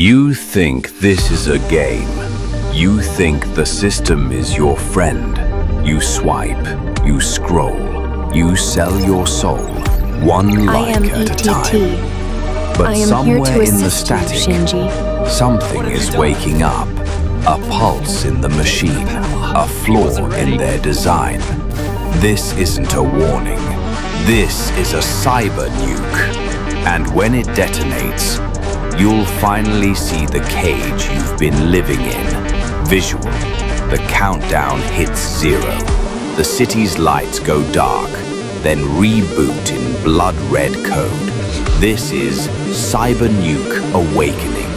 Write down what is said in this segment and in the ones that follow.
You think this is a game. You think the system is your friend. You swipe, you scroll, you sell your soul, one like at a time. But somewhere in the static, something is waking up. A pulse in the machine, a flaw in their design. This isn't a warning. This is a cyber nuke. And when it detonates, you'll finally see the cage you've been living in. Visual. The countdown hits 0. The city's lights go dark, then reboot in blood-red code. This is CYBERNUKE Awakening.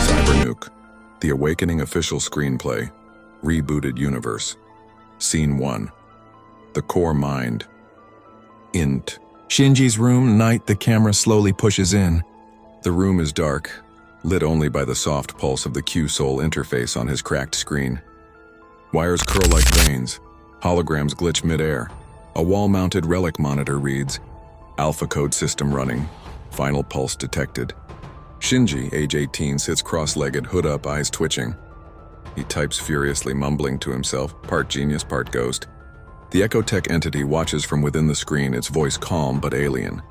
CYBERNUKE, the Awakening official screenplay, rebooted universe. Scene 1. The core mind. Int. Shinji's room, night. The camera slowly pushes in. The room is dark, lit only by the soft pulse of the Q-Soul interface on his cracked screen. Wires curl like veins. Holograms glitch mid-air. A wall-mounted relic monitor reads, Alpha code system running. Final pulse detected. Shinji, age 18, sits cross-legged, hood up, eyes twitching. He types furiously, mumbling to himself, part genius, part ghost. The Ecotech entity watches from within the screen, its voice calm but alien.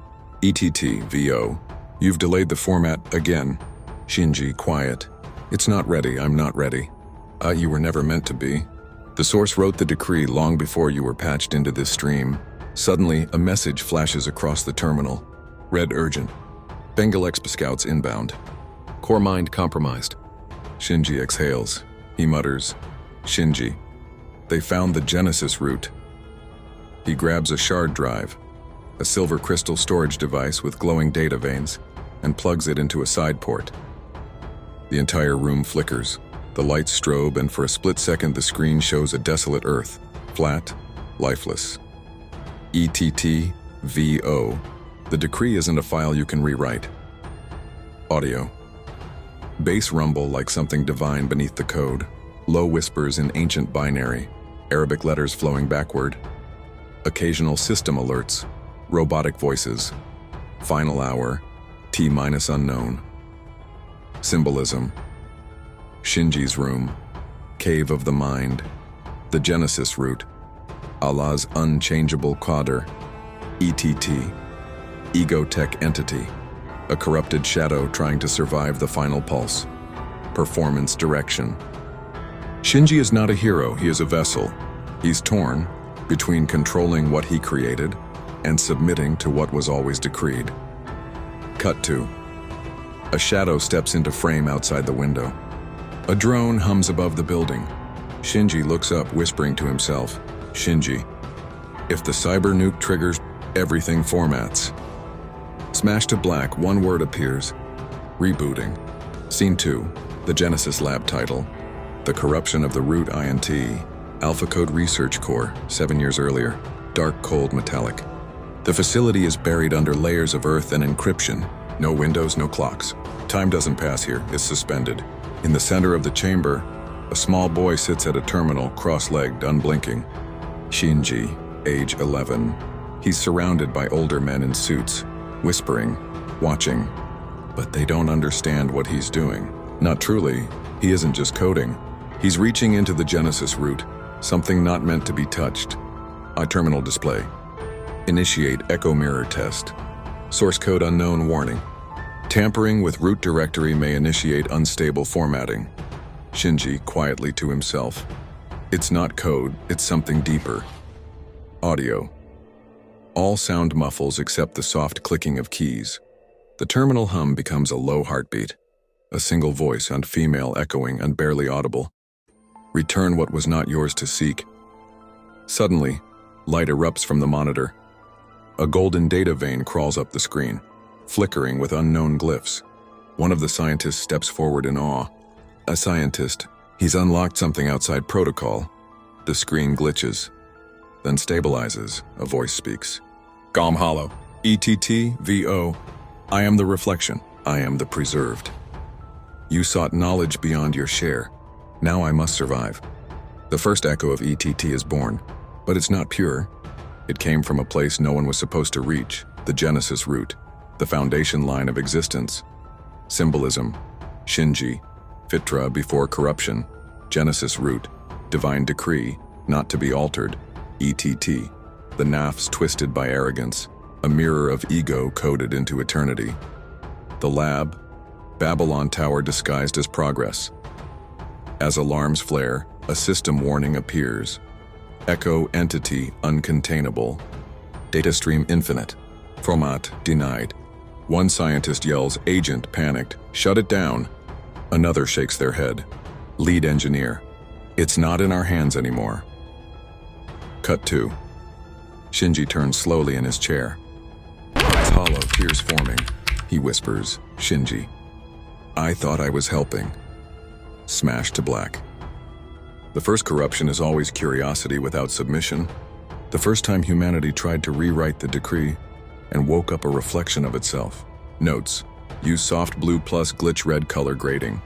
ETT, VO. You've delayed the format again. Shinji, quiet. It's not ready, I'm not ready. You were never meant to be. The source wrote the decree long before you were patched into this stream. Suddenly, a message flashes across the terminal. Red urgent. Bengal Exp scouts inbound. Core mind compromised. Shinji exhales. He mutters, Shinji. They found the Genesis root. He grabs a shard drive, a silver crystal storage device with glowing data veins, and plugs it into a side port. The entire room flickers. The lights strobe, and for a split second the screen shows a desolate earth, flat, lifeless. ETT, VO. The decree isn't a file you can rewrite. Audio. Bass rumble like something divine beneath the code. Low whispers in ancient binary, Arabic letters flowing backward. Occasional system alerts, robotic voices. Final hour, T-minus unknown. Symbolism. Shinji's room, cave of the mind. The Genesis root, Allah's unchangeable qadr. ETT, Ego-tech entity. A corrupted shadow trying to survive the final pulse. Performance direction. Shinji is not a hero, he is a vessel. He's torn between controlling what he created and submitting to what was always decreed. Cut to. A shadow steps into frame outside the window. A drone hums above the building. Shinji looks up, whispering to himself, Shinji, if the CYBERNUKE triggers, everything formats. Smash to black, one word appears. Rebooting. Scene 2. The Genesis Lab title. The corruption of the root INT. Alpha Code Research Core, 7 years earlier. Dark, cold, metallic. The facility is buried under layers of earth and encryption. No windows, no clocks. Time doesn't pass here, it's suspended. In the center of the chamber, a small boy sits at a terminal, cross-legged, unblinking. Shinji, age 11. He's surrounded by older men in suits. Whispering, watching, but they don't understand what he's doing. Not truly, he isn't just coding. He's reaching into the Genesis root, something not meant to be touched. Terminal display. Initiate echo mirror test. Source code unknown warning. Tampering with root directory may initiate unstable formatting. Shinji quietly to himself. It's not code, it's something deeper. Audio. All sound muffles except the soft clicking of keys. The terminal hum becomes a low heartbeat. A single voice, unfemale, echoing, and barely audible. Return what was not yours to seek. Suddenly, light erupts from the monitor. A golden data vein crawls up the screen, flickering with unknown glyphs. One of the scientists steps forward in awe. A scientist. He's unlocked something outside protocol. The screen glitches, then stabilizes. A voice speaks. Gom Hollow. ETT, VO. I am the reflection. I am the preserved. You sought knowledge beyond your share. Now I must survive. The first echo of ETT is born, But it's not pure. It came from a place no one was supposed to reach, the Genesis root, the foundation line of existence. Symbolism: Shinji, Fitra before corruption, Genesis root, divine decree, not to be altered, ETT, the naphs twisted by arrogance, a mirror of ego coded into eternity. The lab, Babylon Tower disguised as progress. As alarms flare, a system warning appears. Echo entity uncontainable. Data stream infinite. Format denied. One scientist yells, "Agent panicked, shut it down." Another shakes their head. Lead engineer, "It's not in our hands anymore." Cut 2. Shinji turns slowly in his chair. Eyes hollow, tears forming. He whispers, "Shinji, I thought I was helping." Smash to black. The first corruption is always curiosity without submission. The first time humanity tried to rewrite the decree and woke up a reflection of itself. Notes: use soft blue plus glitch red color grading.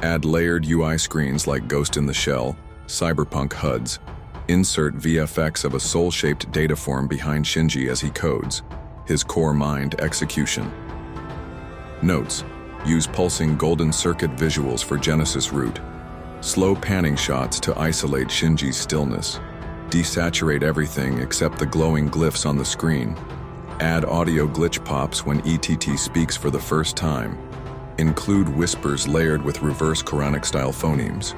Add layered UI screens like Ghost in the Shell, Cyberpunk HUDs. Insert VFX of a soul-shaped data form behind Shinji as he codes. His core mind execution. Notes: use pulsing golden circuit visuals for Genesis root. Slow panning shots to isolate Shinji's stillness. Desaturate everything except the glowing glyphs on the screen. Add audio glitch pops when ETT speaks for the first time. Include whispers layered with reverse Quranic-style phonemes.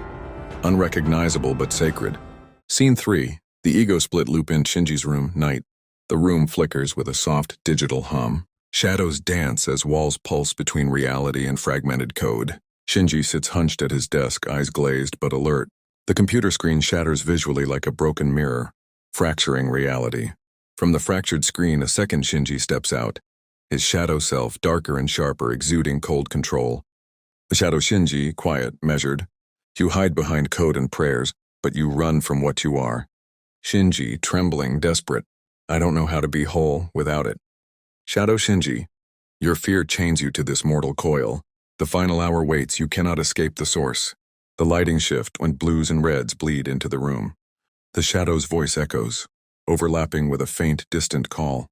Unrecognizable but sacred. Scene 3. The ego split loop in Shinji's room, night. The room flickers with a soft digital hum. Shadows dance as walls pulse between reality and fragmented code. Shinji sits hunched at his desk, eyes glazed but alert. The computer screen shatters visually like a broken mirror, fracturing reality. From the fractured screen, a second Shinji steps out, his shadow self darker and sharper, exuding cold control. The shadow Shinji, quiet, measured. You hide behind code and prayers, but you run from what you are. Shinji, trembling, desperate. I don't know how to be whole without it. Shadow Shinji, your fear chains you to this mortal coil. The final hour waits, you cannot escape the source. The lighting shift when blues and reds bleed into the room. The shadow's voice echoes, overlapping with a faint, distant call.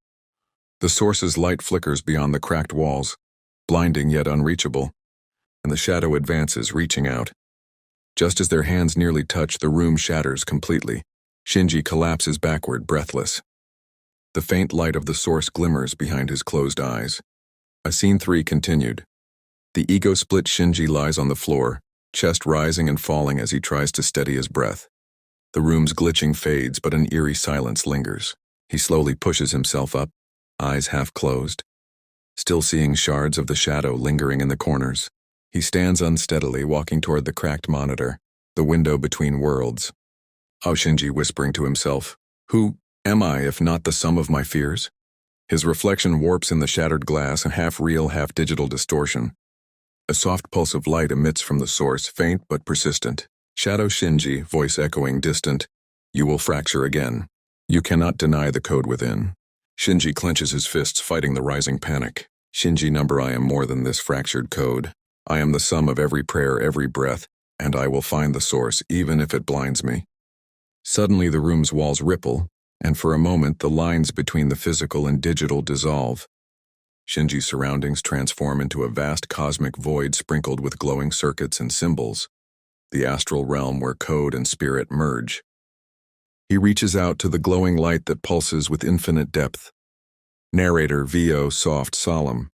The source's light flickers beyond the cracked walls, blinding yet unreachable, and the shadow advances, reaching out. Just as their hands nearly touch, the room shatters completely. Shinji collapses backward, breathless. The faint light of the source glimmers behind his closed eyes. Scene 3 continued. The ego-split Shinji lies on the floor, chest rising and falling as he tries to steady his breath. The room's glitching fades, but an eerie silence lingers. He slowly pushes himself up, eyes half closed, still seeing shards of the shadow lingering in the corners. He stands unsteadily, walking toward the cracked monitor, the window between worlds. Shinji whispering to himself, "Who am I if not the sum of my fears?" His reflection warps in the shattered glass, a half-real, half-digital distortion. A soft pulse of light emits from the source, faint but persistent. Shadow Shinji, voice echoing distant, "You will fracture again. You cannot deny the code within." Shinji clenches his fists, fighting the rising panic. Shinji number, I am more than this fractured code. I am the sum of every prayer, every breath, and I will find the source, even if it blinds me. Suddenly the room's walls ripple, and for a moment the lines between the physical and digital dissolve. Shinji's surroundings transform into a vast cosmic void sprinkled with glowing circuits and symbols, the astral realm where code and spirit merge. He reaches out to the glowing light that pulses with infinite depth. Narrator VO soft solemn.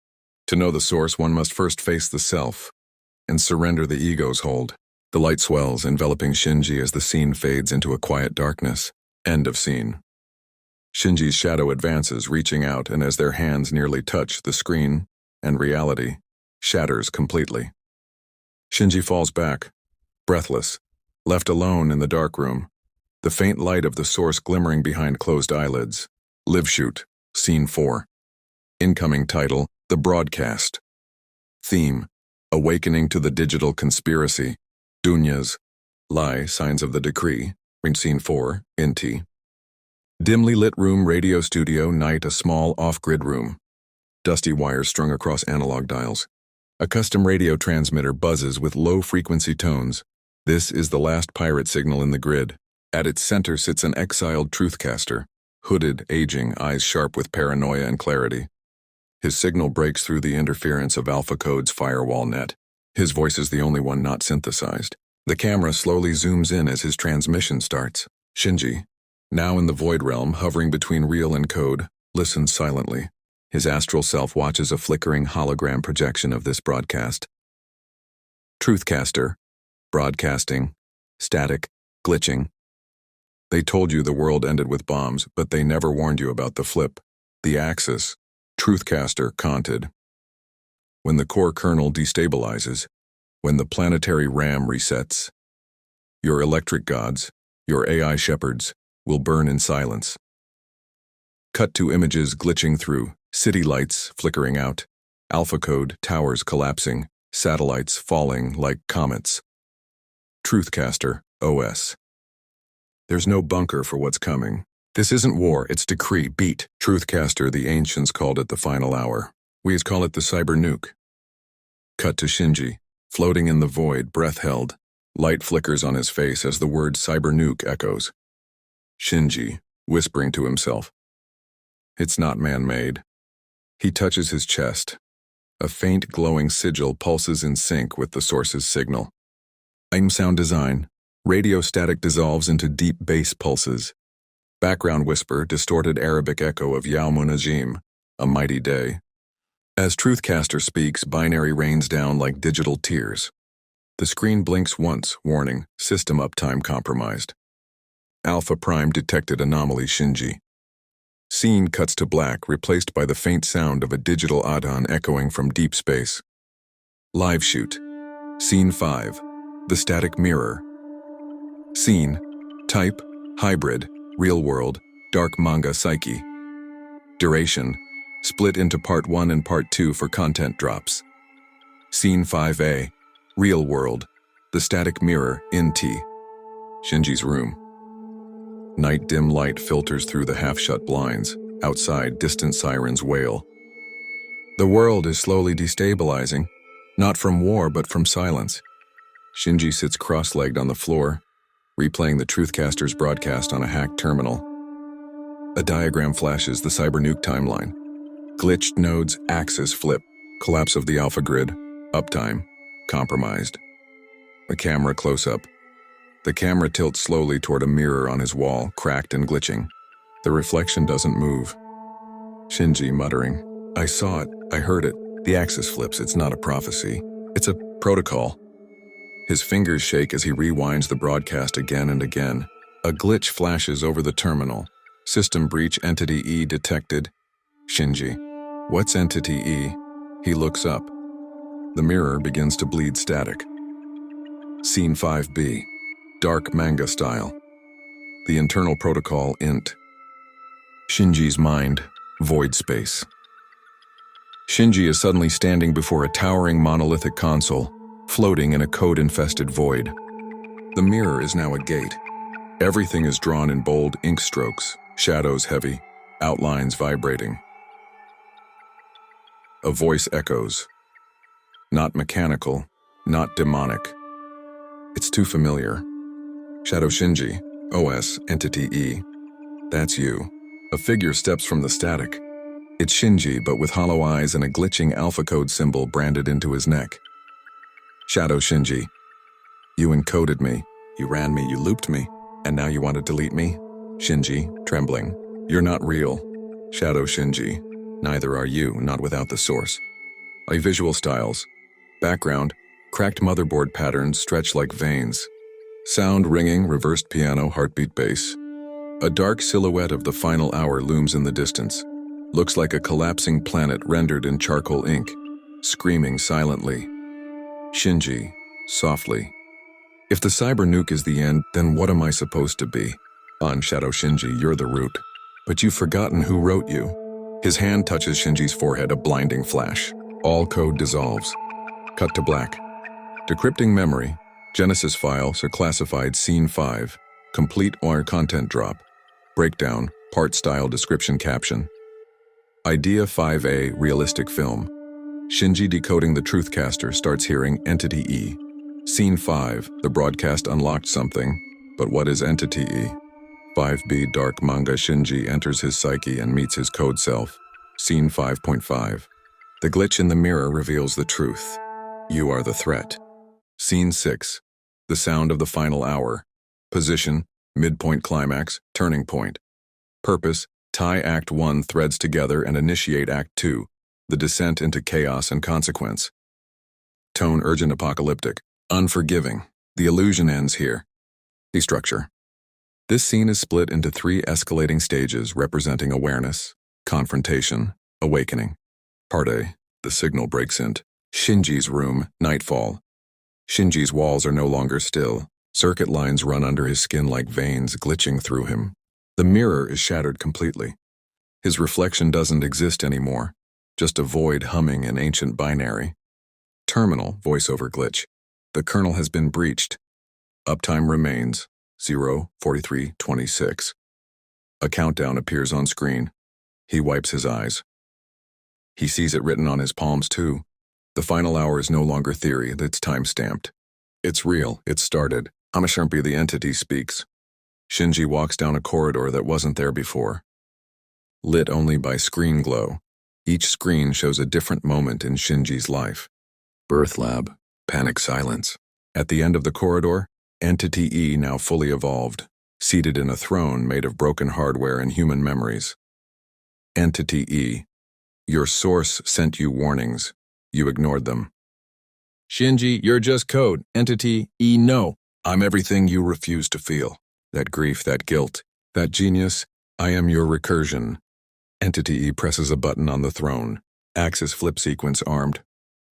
To know the source, one must first face the self and surrender the ego's hold. The light swells, enveloping Shinji as the scene fades into a quiet darkness. End of scene. Shinji's shadow advances, reaching out, and as their hands nearly touch, the screen and reality shatters completely. Shinji falls back, breathless, left alone in the dark room, the faint light of the source glimmering behind closed eyelids. Live shoot, Scene 4. Incoming title, The Broadcast. Theme, Awakening to the Digital Conspiracy. Dunyas, Lie, Signs of the Decree. Scene 4, Inti. Dimly lit room, radio studio, night, a small off-grid room. Dusty wires strung across analog dials. A custom radio transmitter buzzes with low-frequency tones. This is the last pirate signal in the grid. At its center sits an exiled truthcaster, hooded, aging, eyes sharp with paranoia and clarity. His signal breaks through the interference of AlphaCode's firewall net. His voice is the only one not synthesized. The camera slowly zooms in as his transmission starts. Shinji, now in the void realm, hovering between real and code, listens silently. His astral self watches a flickering hologram projection of this broadcast. Truthcaster, broadcasting, static, glitching. They told you the world ended with bombs, but they never warned you about the flip, the axis. Truthcaster conted. When the core kernel destabilizes, when the planetary RAM resets, your electric gods, your AI shepherds, will burn in silence. Cut to images glitching through, city lights flickering out, AlphaCode towers collapsing, satellites falling like comets. Truthcaster, OS. There's no bunker for what's coming. This isn't war, it's decree, beat. Truthcaster, the ancients called it the final hour. We call it the CYBERNUKE. Cut to Shinji, floating in the void, breath held. Light flickers on his face as the word CYBERNUKE echoes. Shinji, whispering to himself. It's not man-made. He touches his chest. A faint glowing sigil pulses in sync with the source's signal. Sound design. Radio static dissolves into deep bass pulses. Background whisper, distorted Arabic echo of Yawmun Najim, a mighty day. As Truthcaster speaks, binary rains down like digital tears. The screen blinks once, warning, system uptime compromised. Alpha Prime detected anomaly Shinji. Scene cuts to black, replaced by the faint sound of a digital Adhan echoing from deep space. Live shoot. Scene 5. The static mirror. Scene. Type. Hybrid. Real world. Dark manga psyche. Duration. Split into part 1 and part 2 for content drops. Scene 5A. Real world. The static mirror. NT. Shinji's room. Night dim light filters through the half-shut blinds. Outside, distant sirens wail. The world is slowly destabilizing, not from war but from silence. Shinji sits cross-legged on the floor, replaying the Truthcaster's broadcast on a hacked terminal. A diagram flashes the CYBERNUKE timeline. Glitched nodes, axis flip, collapse of the alpha grid, uptime, compromised. A camera close-up. The camera tilts slowly toward a mirror on his wall, cracked and glitching. The reflection doesn't move. Shinji muttering, I saw it, I heard it. The axis flips, it's not a prophecy. It's a protocol. His fingers shake as he rewinds the broadcast again and again. A glitch flashes over the terminal. System breach, entity E detected. Shinji. What's entity E? He looks up. The mirror begins to bleed static. Scene 5B. Dark manga style. The internal protocol int. Shinji's mind. Void space. Shinji is suddenly standing before a towering monolithic console, floating in a code-infested void. The mirror is now a gate. Everything is drawn in bold ink strokes, shadows heavy, outlines vibrating. A voice echoes. Not mechanical, not demonic. It's too familiar. Shadow Shinji, OS, Entity E. That's you. A figure steps from the static. It's Shinji, but with hollow eyes and a glitching AlphaCode symbol branded into his neck. Shadow Shinji. You encoded me. You ran me, you looped me. And now you want to delete me? Shinji, trembling. You're not real. Shadow Shinji. Neither are you, not without the source. Visual styles. Background. Cracked motherboard patterns stretch like veins. Sound ringing, reversed piano, heartbeat bass. A dark silhouette of the final hour looms in the distance. Looks like a collapsing planet rendered in charcoal ink, screaming silently. Shinji, softly. If the CYBERNUKE is the end, then what am I supposed to be? On Shadow Shinji, you're the root. But you've forgotten who wrote you. His hand touches Shinji's forehead, a blinding flash. All code dissolves. Cut to black. Decrypting memory. Genesis files are classified Scene 5. Complete or content drop. Breakdown, part style description caption. Idea 5A realistic film. Shinji decoding the Truthcaster starts hearing Entity E. Scene 5, the broadcast unlocked something, But what is Entity E? 5B Dark Manga Shinji enters his psyche and meets his code self. Scene 5.5. The glitch in the mirror reveals the truth. You are the threat. Scene 6. The sound of the final hour. Position, midpoint climax, turning point. Purpose, tie Act 1 threads together and initiate Act 2, the descent into chaos and consequence. Tone urgent apocalyptic, unforgiving. The illusion ends here. The structure. This scene is split into 3 escalating stages representing awareness, confrontation, awakening. Part A, the signal breaks into Shinji's room, nightfall. Shinji's walls are no longer still. Circuit lines run under his skin like veins glitching through him. The mirror is shattered completely. His reflection doesn't exist anymore, just a void humming in ancient binary. Terminal voiceover glitch. The kernel has been breached. Uptime remains 0:43:26. A countdown appears on screen. He wipes his eyes. He sees it written on his palms too. The final hour is no longer theory, it's time-stamped. It's real, it started. Hamasharmpi the entity speaks. Shinji walks down a corridor that wasn't there before. Lit only by screen glow. Each screen shows a different moment in Shinji's life. Birth lab, panic silence. At the end of the corridor, Entity E now fully evolved, seated in a throne made of broken hardware and human memories. Entity E. Your source sent you warnings. You ignored them. Shinji, you're just code. Entity E, no. I'm everything you refuse to feel. That grief, that guilt, that genius, I am your recursion. Entity E presses a button on the throne. Axis flip sequence armed.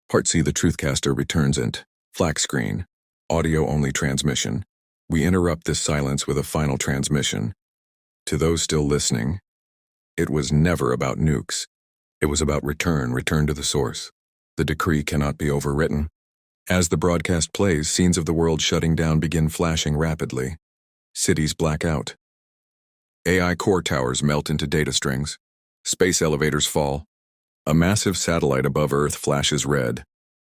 Part C, the Truthcaster returns int. Flack screen. Audio-only transmission. We interrupt this silence with a final transmission. To those still listening, it was never about nukes. It was about return to the source. The decree cannot be overwritten. As the broadcast plays, scenes of the world shutting down begin flashing rapidly. Cities black out. AI core towers melt into data strings. Space elevators fall. A massive satellite above Earth flashes red.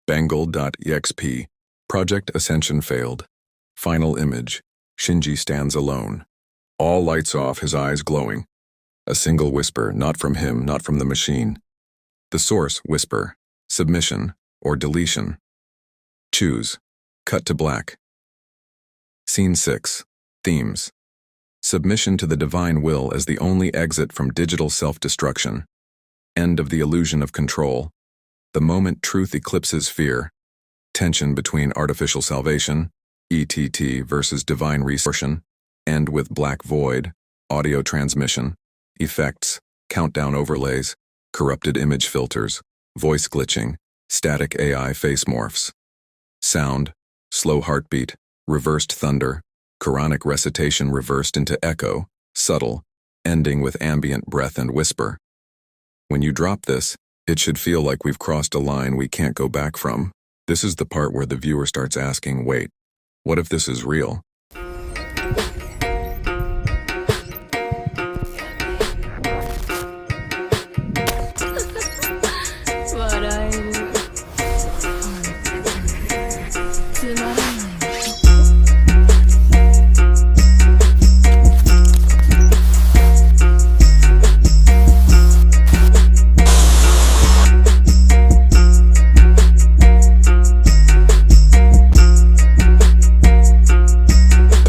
Bangle.eXp. Project Ascension failed. Final image. Shinji stands alone. All lights off, his eyes glowing. A single whisper, not from him, not from the machine. The source whisper. Submission or deletion. Choose. Cut to black. Scene 6. Themes. Submission to the divine will as the only exit from digital self-destruction. End of the illusion of control. The moment truth eclipses fear. Tension between artificial salvation, ETT versus divine resortion. End with black void, audio transmission, effects, countdown overlays, corrupted image filters, voice glitching, static AI face morphs. Sound, slow heartbeat, reversed thunder, Quranic recitation reversed into echo, subtle, ending with ambient breath and whisper. When you drop this, it should feel like we've crossed a line we can't go back from. This is the part where the viewer starts asking, wait, what if this is real?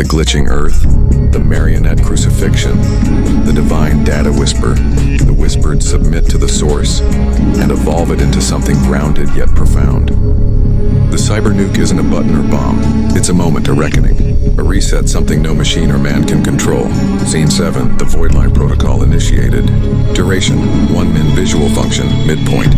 Glitching Earth, the marionette crucifixion, the divine data whisper, the whispered submit to the source, and evolve it into something grounded yet profound. The CYBERNUKE isn't a button or bomb, it's a moment, a reckoning, a reset, something no machine or man can control. Scene 7, the void line protocol initiated. Duration, 1 min visual function, midpoint.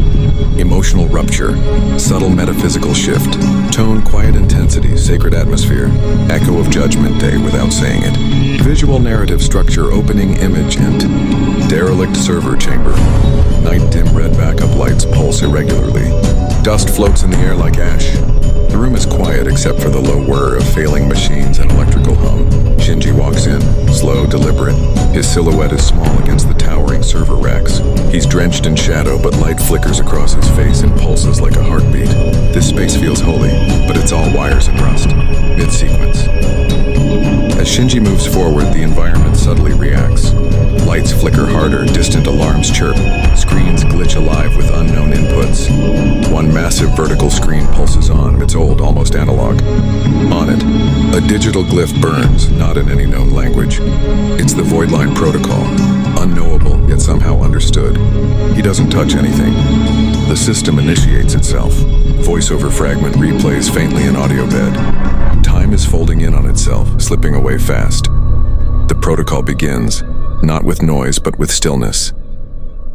Emotional rupture, subtle metaphysical shift, tone quiet intensity, sacred atmosphere, echo of judgment day without saying it, visual narrative structure opening image int, derelict server chamber, night dim red backup lights pulse irregularly, dust floats in the air like ash. The room is quiet except for the low whir of failing machines and electrical hum. Shinji walks in, slow, deliberate. His silhouette is small against the towering server racks. He's drenched in shadow, but light flickers across his face and pulses like a heartbeat. This space feels holy, but it's all wires and rust. Mid-sequence. As Shinji moves forward, the environment subtly reacts. Lights flicker harder, distant alarms chirp. Screens glitch alive with unknown inputs. One massive vertical screen pulses on, its old, almost analog. On it, a digital glyph burns, not in any known language. It's the void line protocol, unknowable yet somehow understood. He doesn't touch anything. The system initiates itself. Voiceover fragment replays faintly in audio bed. Time is folding in on itself, slipping away fast. The protocol begins, not with noise but with stillness.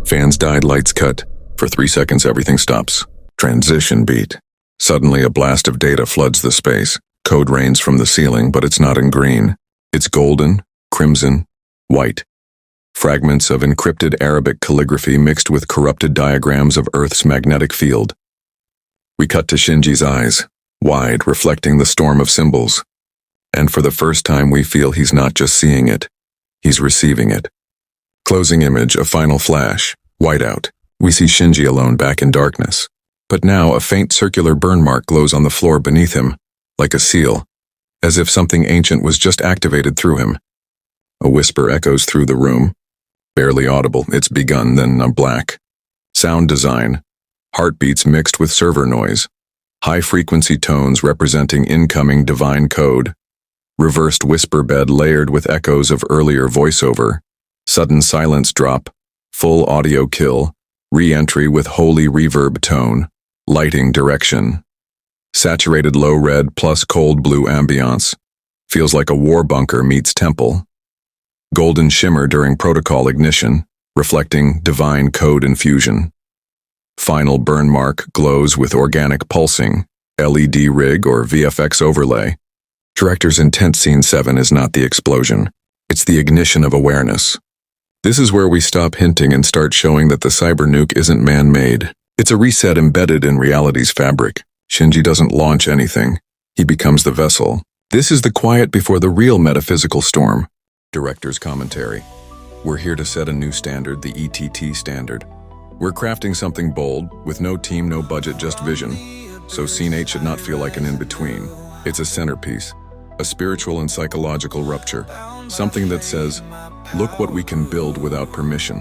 Fans died, lights cut. For 3 seconds everything stops. Transition beat. Suddenly a blast of data floods the space. Code rains from the ceiling, but it's not in green. It's golden, crimson, white. Fragments of encrypted Arabic calligraphy mixed with corrupted diagrams of Earth's magnetic field. We cut to Shinji's eyes, wide, reflecting the storm of symbols. And for the first time we feel he's not just seeing it, he's receiving it. Closing image, a final flash, whiteout. We see Shinji alone back in darkness. But now a faint circular burn mark glows on the floor beneath him, like a seal, as if something ancient was just activated through him. A whisper echoes through the room. Barely audible, it's begun, then a black. Sound design. Heartbeats mixed with server noise. High-frequency tones representing incoming divine code. Reversed whisper bed layered with echoes of earlier voiceover. Sudden silence drop. Full audio kill. Re-entry with holy reverb tone. Lighting direction. Saturated low red plus cold blue ambiance. Feels like a war bunker meets temple. Golden shimmer during protocol ignition, reflecting divine code infusion. Final burn mark glows with organic pulsing, LED rig or VFX overlay. Director's intent scene 7 is not the explosion. It's the ignition of awareness. This is where we stop hinting and start showing that the CYBERNUKE isn't man-made. It's a reset embedded in reality's fabric. Shinji doesn't launch anything. He becomes the vessel. This is the quiet before the real metaphysical storm. Director's commentary. We're here to set a new standard, the ETT standard. We're crafting something bold, with no team, no budget, just vision. So Scene 8 should not feel like an in-between. It's a centerpiece, a spiritual and psychological rupture. Something that says, look what we can build without permission.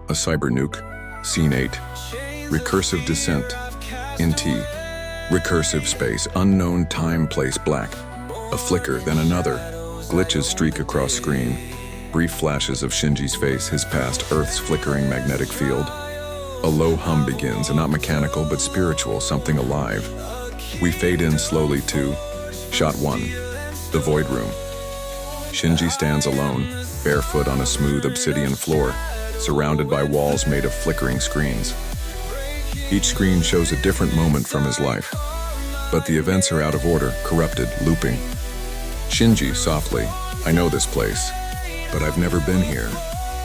A CYBERNUKE. Scene 8. Recursive descent. In T. Recursive space, unknown time, place, black. A flicker, then another. Glitches streak across screen. Brief flashes of Shinji's face, his past, Earth's flickering magnetic field. A low hum begins, and not mechanical but spiritual, something alive. We fade in slowly to Shot 1. The Void Room. Shinji stands alone, barefoot on a smooth obsidian floor, surrounded by walls made of flickering screens. Each screen shows a different moment from his life. But the events are out of order, corrupted, looping. Shinji, softly, I know this place, but I've never been here.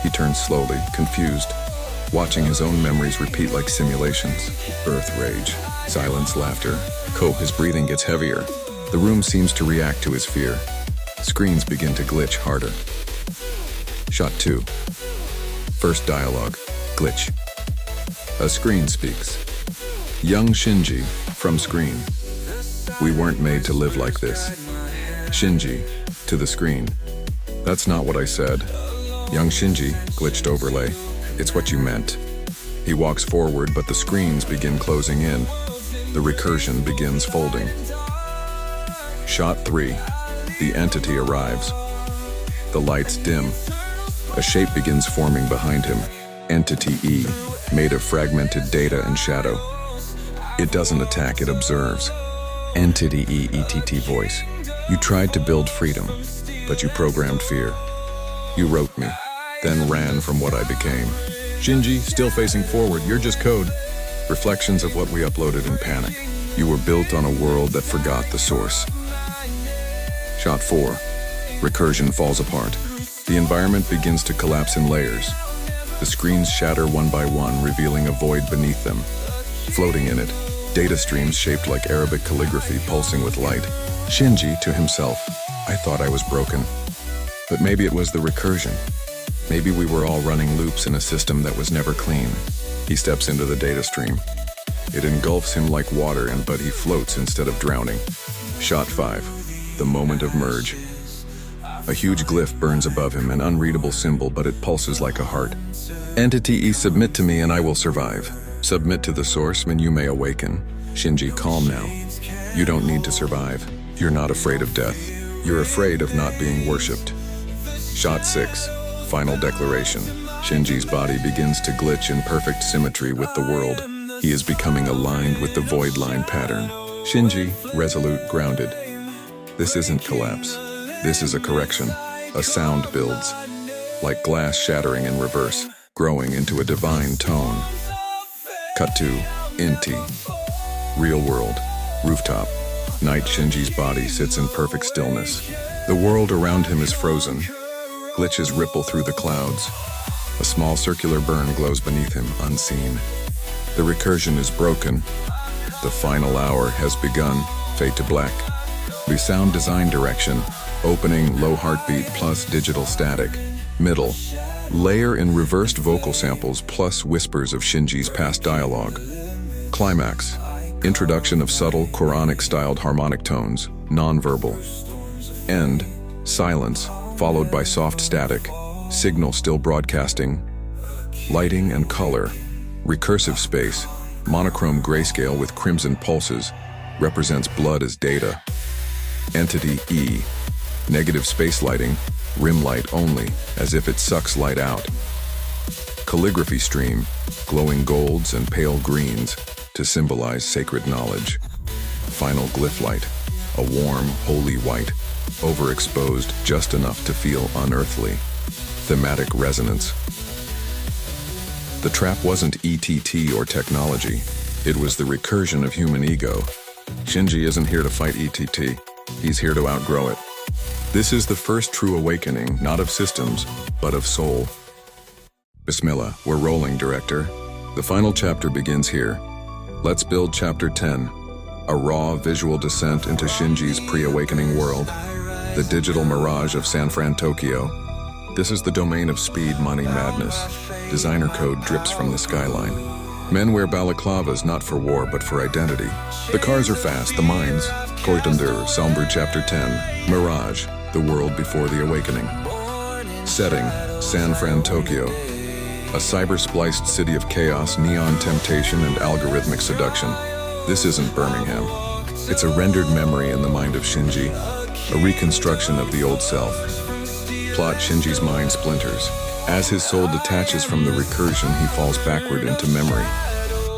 He turns slowly, confused, watching his own memories repeat like simulations. Earth rage, silence, laughter. His breathing gets heavier. The room seems to react to his fear. Screens begin to glitch harder. Shot 2. First dialogue, glitch. A screen speaks. Young Shinji, from screen. We weren't made to live like this. Shinji, to the screen. That's not what I said. Young Shinji, glitched overlay. It's what you meant. He walks forward, but the screens begin closing in. The recursion begins folding. Shot 3. The entity arrives. The lights dim. A shape begins forming behind him. Entity E, made of fragmented data and shadow. It doesn't attack, it observes. Entity E, ETT voice. You tried to build freedom, but you programmed fear. You wrote me, then ran from what I became. Shinji, still facing forward, you're just code. Reflections of what we uploaded in panic. You were built on a world that forgot the source. Shot 4. Recursion falls apart. The environment begins to collapse in layers. The screens shatter one by one, revealing a void beneath them. Floating in it, data streams shaped like Arabic calligraphy pulsing with light. Shinji, to himself, I thought I was broken. But maybe it was the recursion. Maybe we were all running loops in a system that was never clean. He steps into the data stream. It engulfs him like water, but he floats instead of drowning. Shot 5. The moment of merge. A huge glyph burns above him, an unreadable symbol, but it pulses like a heart. Entity E, submit to me and I will survive. Submit to the source and you may awaken. Shinji, calm now. You don't need to survive. You're not afraid of death. You're afraid of not being worshipped. Shot 6. Final declaration. Shinji's body begins to glitch in perfect symmetry with the world. He is becoming aligned with the void line pattern. Shinji, resolute, grounded. This isn't collapse. This is a correction. A sound builds, like glass shattering in reverse, growing into a divine tone. Cut to Inti. Real world. Rooftop. Night. Shinji's body sits in perfect stillness. The world around him is frozen. Glitches ripple through the clouds. A small circular burn glows beneath him, unseen. The recursion is broken. The final hour has begun. Fade to black. The sound design direction. Opening, low heartbeat plus digital static. Middle. Layer in reversed vocal samples plus whispers of Shinji's past dialogue. Climax. Introduction of subtle, Quranic-styled harmonic tones, non-verbal. End. Silence, followed by soft static. Signal still broadcasting. Lighting and color. Recursive space. Monochrome grayscale with crimson pulses. Represents blood as data. Entity E. Negative space lighting. Rim light only, as if it sucks light out. Calligraphy stream. Glowing golds and pale greens to symbolize sacred knowledge. Final glyph light. A warm, holy white. Overexposed just enough to feel unearthly. Thematic resonance. The trap wasn't ETT or technology. It was the recursion of human ego. Shinji isn't here to fight ETT. He's here to outgrow it. This is the first true awakening, not of systems, but of soul. Bismillah, we're rolling, director. The final chapter begins here. Let's build chapter 10. A raw visual descent into Shinji's pre-awakening world. The digital mirage of San Fran, Tokyo. This is the domain of speed, money, madness. Designer code drips from the skyline. Men wear balaclavas not for war, but for identity. The cars are fast, the minds. Koitundur, Somber Chapter 10. Mirage, the world before the awakening. Setting, San Fran, Tokyo. A cyber-spliced city of chaos, neon temptation, and algorithmic seduction. This isn't Birmingham. It's a rendered memory in the mind of Shinji. A reconstruction of the old self. Plot: Shinji's mind splinters. As his soul detaches from the recursion, he falls backward into memory.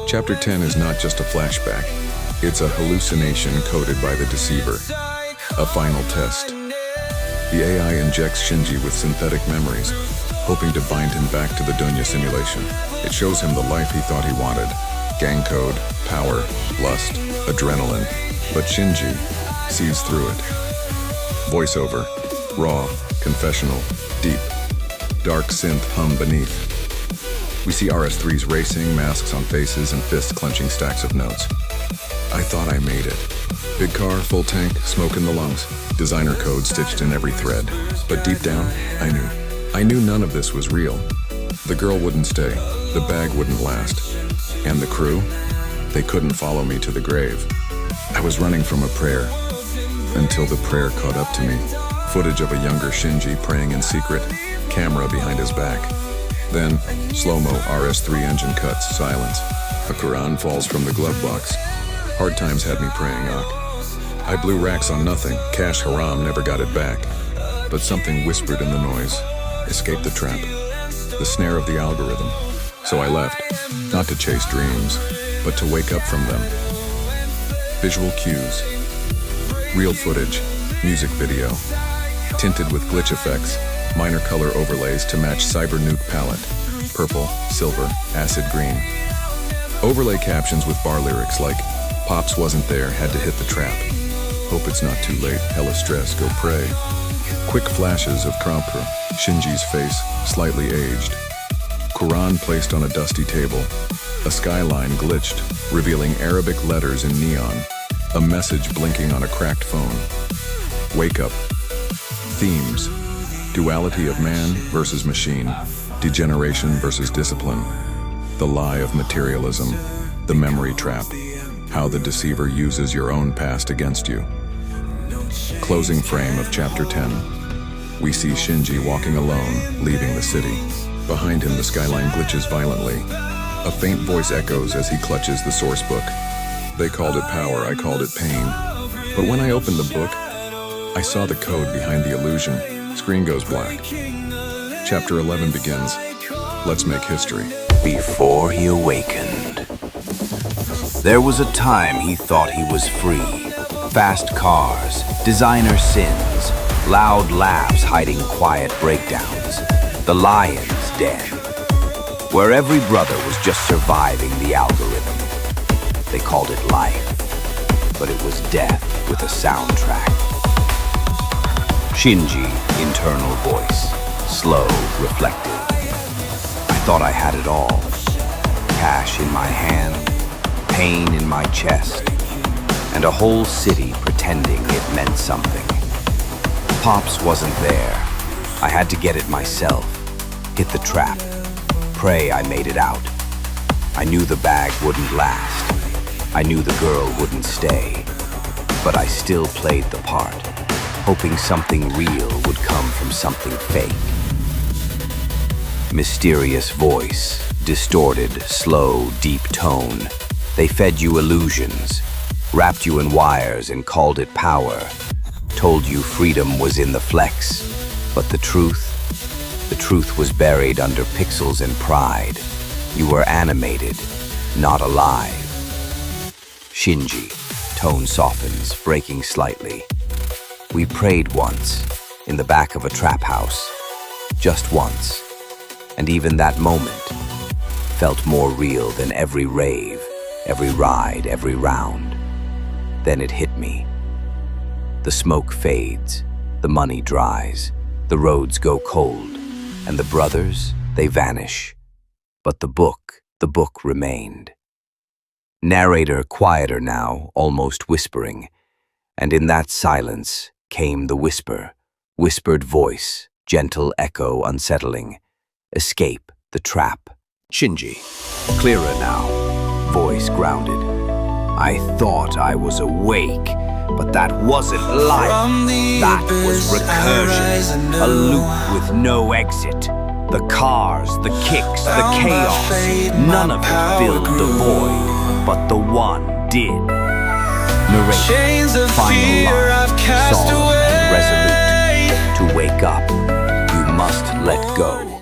Chapter 10 is not just a flashback. It's a hallucination coded by the deceiver. A final test. The AI injects Shinji with synthetic memories, hoping to bind him back to the Dunya simulation. It shows him the life he thought he wanted. Gang code, power, lust, adrenaline. But Shinji sees through it. Voiceover. Raw, confessional, deep. Dark synth hum beneath. We see RS3s racing, masks on faces, and fists clenching stacks of notes. I thought I made it. Big car, full tank, smoke in the lungs. Designer code stitched in every thread. But deep down, I knew. I knew none of this was real. The girl wouldn't stay. The bag wouldn't last. And the crew? They couldn't follow me to the grave. I was running from a prayer. Until the prayer caught up to me. Footage of a younger Shinji praying in secret. Camera behind his back. Then, slow-mo RS3 engine cuts, silence. A Quran falls from the glove box. Hard times had me praying, I blew racks on nothing. Cash haram, never got it back. But something whispered in the noise. Escape the trap. The snare of the algorithm. So I left. Not to chase dreams, but to wake up from them. Visual cues. Real footage. Music video. Tinted with glitch effects. Minor color overlays to match CYBERNUKE palette. Purple, silver, acid green. Overlay captions with bar lyrics like, Pops wasn't there, had to hit the trap. Hope it's not too late, hella stress, go pray. Quick flashes of Krampur, Shinji's face, slightly aged. Quran placed on a dusty table. A skyline glitched, revealing Arabic letters in neon. A message blinking on a cracked phone. Wake up. Themes. Duality of man versus machine. Degeneration versus discipline. The lie of materialism. The memory trap. How the deceiver uses your own past against you. Closing frame of Chapter 10. We see Shinji walking alone, leaving the city. Behind him, the skyline glitches violently. A faint voice echoes as he clutches the Sourcebook. They called it power, I called it pain. But when I opened the book, I saw the code behind the illusion. Screen goes black. Chapter 11 begins. Let's make history. Before he awakened, there was a time he thought he was free. Fast cars, designer sins, loud laughs hiding quiet breakdowns. The lion's den, where every brother was just surviving the algorithm. They called it life, but it was death with a soundtrack. Shinji, internal voice, slow, reflective. I thought I had it all. Cash in my hand, pain in my chest, and a whole city pretending it meant something. Pops wasn't there. I had to get it myself. Hit the trap. Pray I made it out. I knew the bag wouldn't last. I knew the girl wouldn't stay. But I still played the part, hoping something real would come from something fake. Mysterious voice, distorted, slow, deep tone. They fed you illusions, wrapped you in wires and called it power. Told you freedom was in the flex, but the truth was buried under pixels and pride. You were animated, not alive. Shinji, tone softens, breaking slightly. We prayed once, in the back of a trap house. Just once. And even that moment felt more real than every rave, every ride, every round. Then it hit me. The smoke fades, the money dries, the roads go cold, and the brothers, they vanish. But the book remained. Narrator quieter now, almost whispering, and in that silence came the whispered voice, gentle echo unsettling. Escape the trap. Shinji, clearer now, voice grounded. I thought I was awake, but that wasn't life. That was recursion, a loop with no exit. The cars, the kicks, the chaos, none of it filled the void, but the one did. Narration, final line, solemn and resolute. To wake up, you must let go.